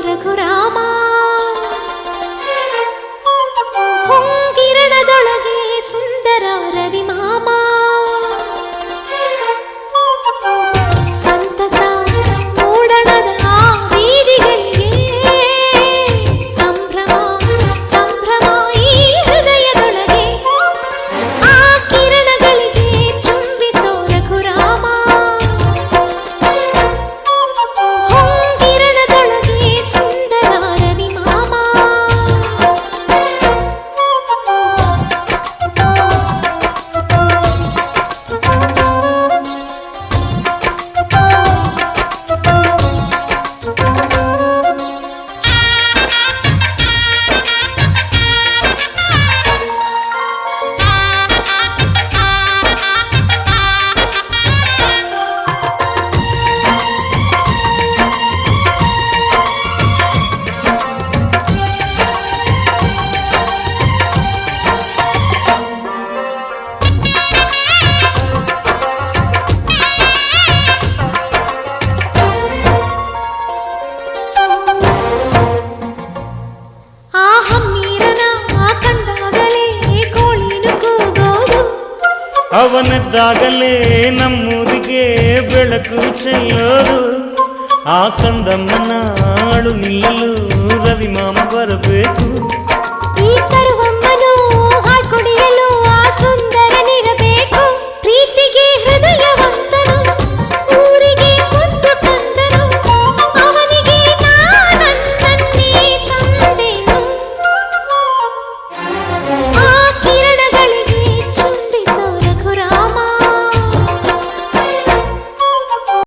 ರಘುರಾಮ ಹೊಂಗಿರಣದೊಳಗೆ ಸುಂದರ ರವಿಮಾಮ ಸಂತಸ ಮೂಡಣದ ಬೀದಿಗಳಿಗೆ ಸಂಭ್ರಮ ಸಂಭ್ರಮ ಈ ಹೃದಯದೊಳಗೆ ಆ ಕಿರಣಗಳಿಗೆ ಚುಂಬಿಸೋ ರಘುರಾಮ ಅವನಿದ್ದಾಗಲೇ ನಮ್ಮೂರಿಗೆ ಬೆಳಕು ಚೆಲ್ಲೋದು ಆ ಕಂದಮ್ಮನ ಅಳು ನಿಲ್ಲಲು ರವಿಮಾಮ ಬರಬೇಕು.